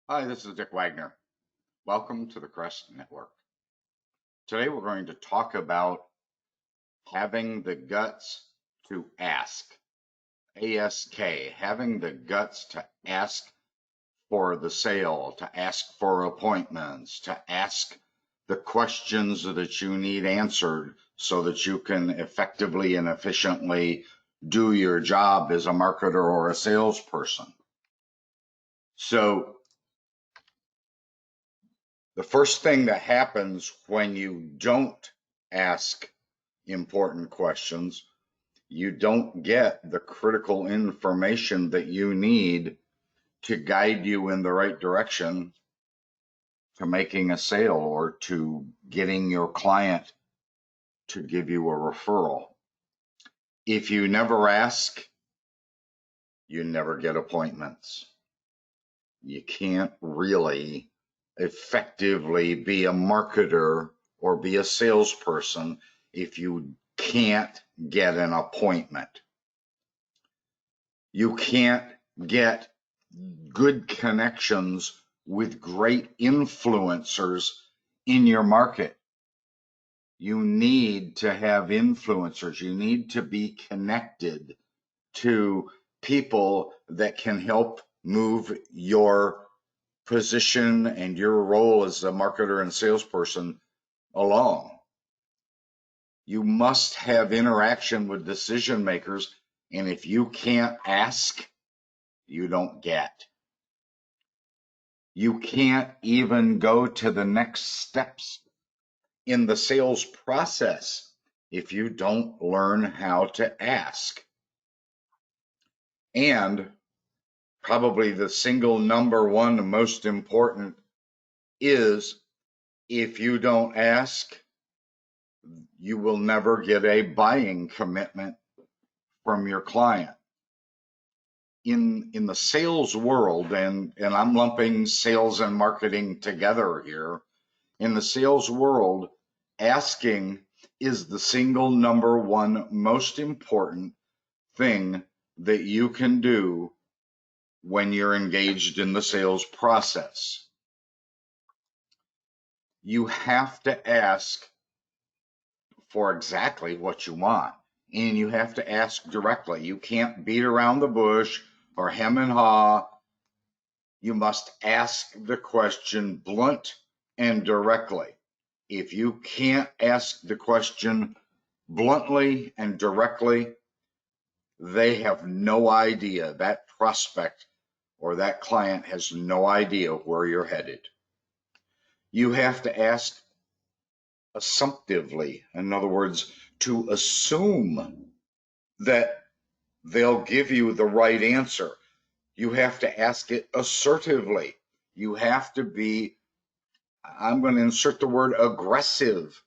Hi, this is Dick Wagner. Welcome to the Crest Network. Today we're going to talk about having the guts to ask. ASK, having the guts to ask for the sale, to ask for appointments, to ask the questions that you need answered so that you can effectively and efficiently do your job as a marketer or a salesperson. So the first thing that happens when you don't ask important questions, you don't get the critical information that you need to guide you in the right direction to making a sale or to getting your client to give you a referral. If you never ask, you never get appointments. You can't really effectively be a marketer or be a salesperson if you can't get an appointment. You can't get good connections with great influencers in your market. You need to have influencers. You need to be connected to people that can help move your position and your role as a marketer and salesperson along. You must have interaction with decision makers, and if you can't ask, you don't get. You can't even go to the next steps in the sales process if you don't learn how to ask. And probably the single number one most important is if you don't ask, you will never get a buying commitment from your client. In the sales world, and I'm lumping sales and marketing together here, in the sales world, asking is the single number one most important thing that you can do when you're engaged in the sales process. You have to ask for exactly what you want, and you have to ask directly. You can't beat around the bush or hem and haw. You must ask the question blunt and directly. If you can't ask the question bluntly and directly, they have no idea. That prospect or that client has no idea where you're headed. You have to ask assumptively. In other words, to assume that they'll give you the right answer. You have to ask it assertively. You have to be, I'm going to insert the word aggressive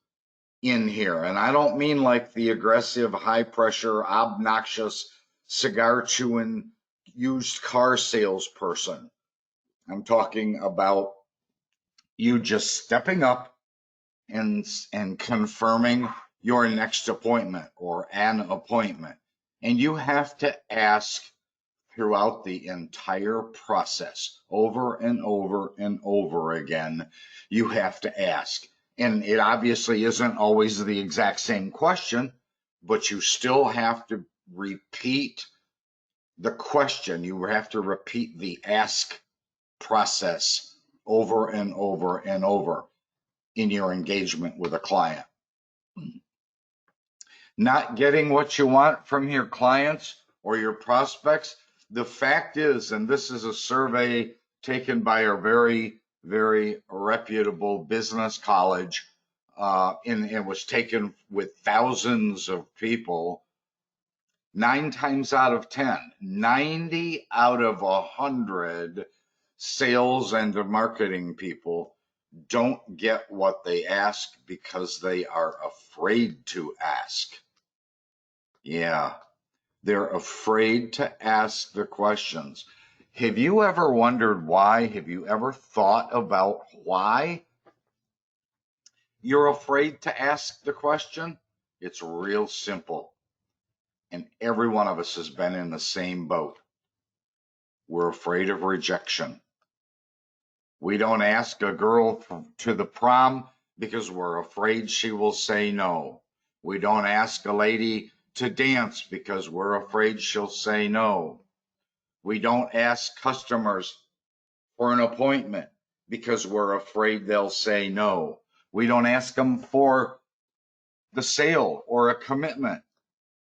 in here. And I don't mean like the aggressive, high pressure, obnoxious, cigar chewing, used car salesperson. I'm talking about you just stepping up and confirming your next appointment or an appointment. And you have to ask throughout the entire process over and over and over again. You have to ask. And it obviously isn't always the exact same question, but you still have to repeat the question. You have to repeat the ask process over and over and over in your engagement with a client. Not getting what you want from your clients or your prospects. The fact is, and this is a survey taken by a very, very reputable business college, and it was taken with thousands of people. 9 times out of 10, 90 out of 100 sales and marketing people don't get what they ask because they are afraid to ask. Yeah, they're afraid to ask the questions. Have you ever wondered why? Have you ever thought about why you're afraid to ask the question? It's real simple. And every one of us has been in the same boat. We're afraid of rejection. We don't ask a girl to the prom because we're afraid she will say no. We don't ask a lady to dance because we're afraid she'll say no. We don't ask customers for an appointment because we're afraid they'll say no. We don't ask them for the sale or a commitment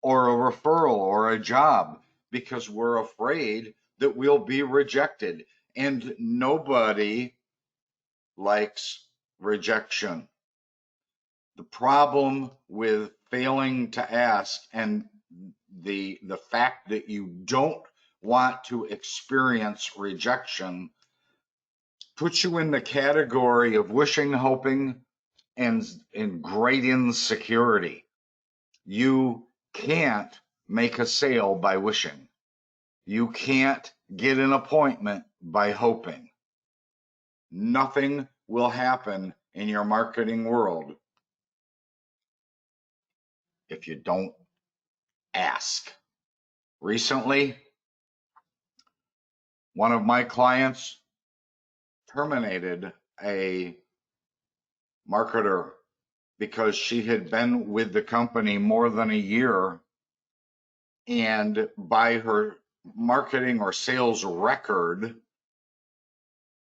or a referral or a job because we're afraid that we'll be rejected. And nobody likes rejection. The problem with failing to ask and the fact that you don't want to experience rejection puts you in the category of wishing, hoping, and great insecurity. You can't make a sale by wishing. You can't get an appointment by hoping. Nothing will happen in your marketing world if you don't ask. Recently, one of my clients terminated a marketer because she had been with the company more than a year, and by her marketing or sales record,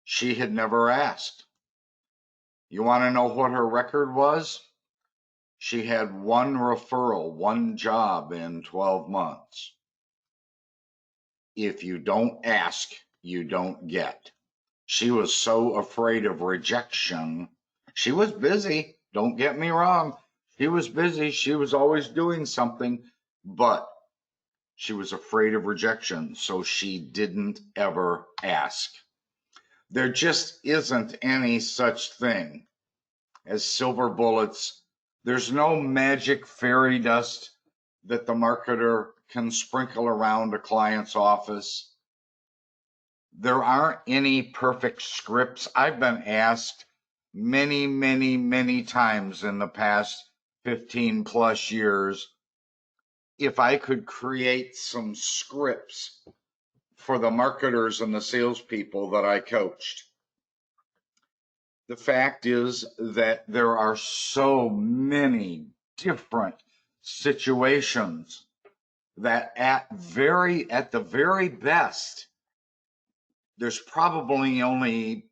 she had never asked. You want to know what her record was? She had one referral, one job in 12 months. If you don't ask, you don't get. She was so afraid of rejection. She was busy, don't get me wrong. She was busy, she was always doing something, but she was afraid of rejection, so she didn't ever ask. There just isn't any such thing as silver bullets. There's no magic fairy dust that the marketer can sprinkle around a client's office. There aren't any perfect scripts. I've been asked many, many, many times in the past 15 plus years if I could create some scripts for the marketers and the salespeople that I coached. The fact is that there are so many different situations that at the very best, there's probably only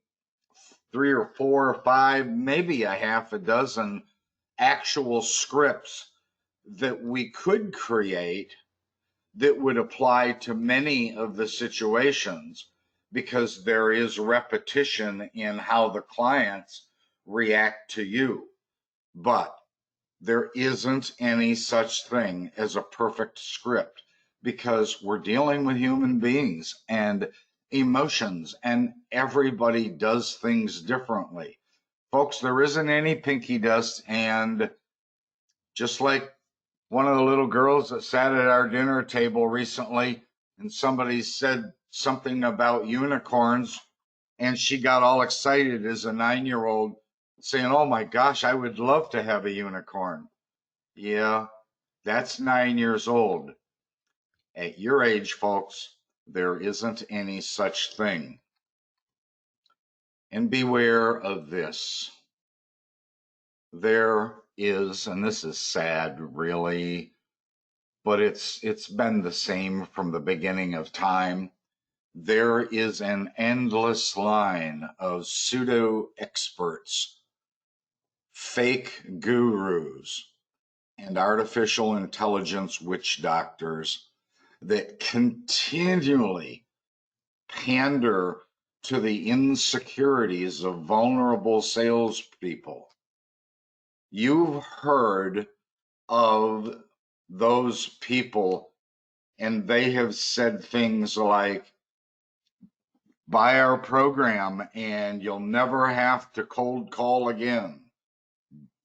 3 or 4 or 5, maybe a half a dozen actual scripts that we could create that would apply to many of the situations, because there is repetition in how the clients react to you. But there isn't any such thing as a perfect script, because we're dealing with human beings and emotions, and everybody does things differently. Folks, there isn't any pinky dust, and just like one of the little girls that sat at our dinner table recently, and somebody said something about unicorns, and she got all excited as a 9-year-old, saying, "Oh my gosh, I would love to have a unicorn." Yeah, that's 9 years old. At your age, folks, there isn't any such thing. And beware of this. There is, and this is sad, really, but it's been the same from the beginning of time. There is an endless line of pseudo experts, fake gurus, and artificial intelligence witch doctors that continually pander to the insecurities of vulnerable salespeople. You've heard of those people, and they have said things like, "Buy our program and you'll never have to cold call again.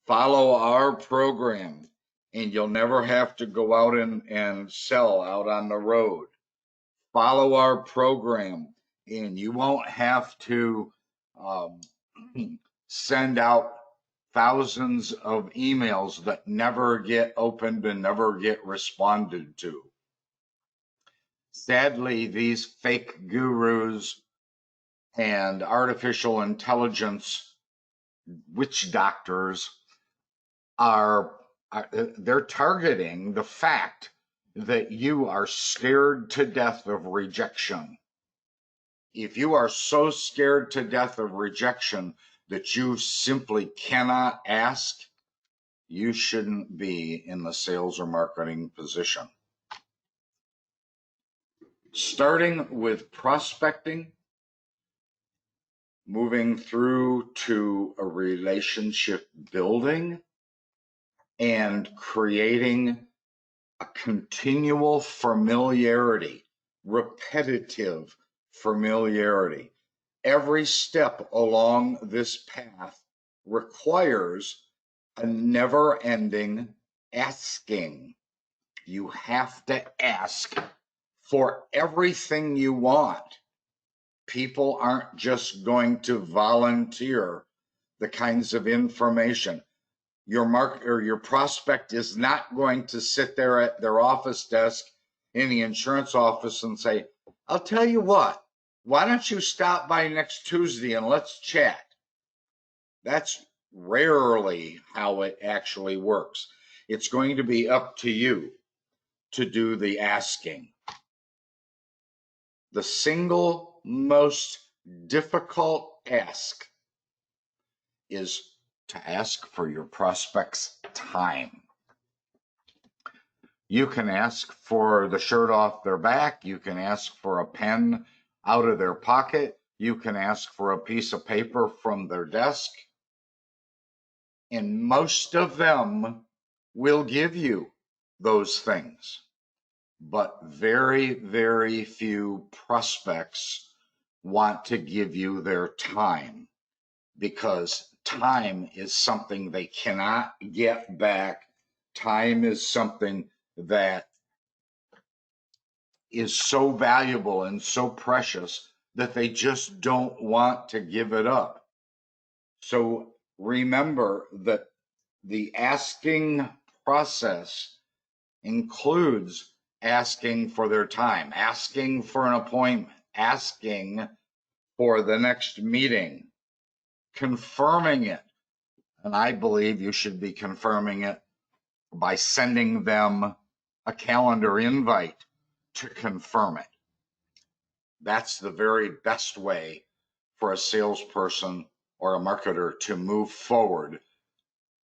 Follow our program and you'll never have to go out and sell out on the road. Follow our program and you won't have to send out thousands of emails that never get opened and never get responded to." Sadly, these fake gurus and artificial intelligence witch doctors they're targeting the fact that you are scared to death of rejection. If you are so scared to death of rejection that you simply cannot ask, you shouldn't be in the sales or marketing position. Starting with prospecting, moving through to a relationship building, and creating a continual familiarity, repetitive familiarity. Every step along this path requires a never-ending asking. You have to ask for everything you want. People aren't just going to volunteer the kinds of information. Your prospect is not going to sit there at their office desk in the insurance office and say, I'll tell you what, why don't you stop by next Tuesday and let's chat? That's rarely how it actually works. It's going to be up to you to do the asking. The single most difficult ask is to ask for your prospect's time. You can ask for the shirt off their back. You can ask for a pen out of their pocket. You can ask for a piece of paper from their desk. And most of them will give you those things. But very, very few prospects want to give you their time, because time is something they cannot get back. Time is something that is so valuable and so precious that they just don't want to give it up. So remember that the asking process includes asking for their time, asking for an appointment, asking for the next meeting, confirming it. And I believe you should be confirming it by sending them a calendar invite to confirm it. That's the very best way for a salesperson or a marketer to move forward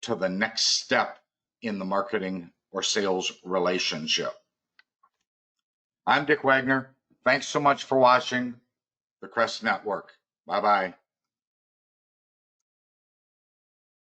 to the next step in the marketing or sales relationship. I'm Dick Wagner. Thanks so much for watching the Crest Network. Bye-bye.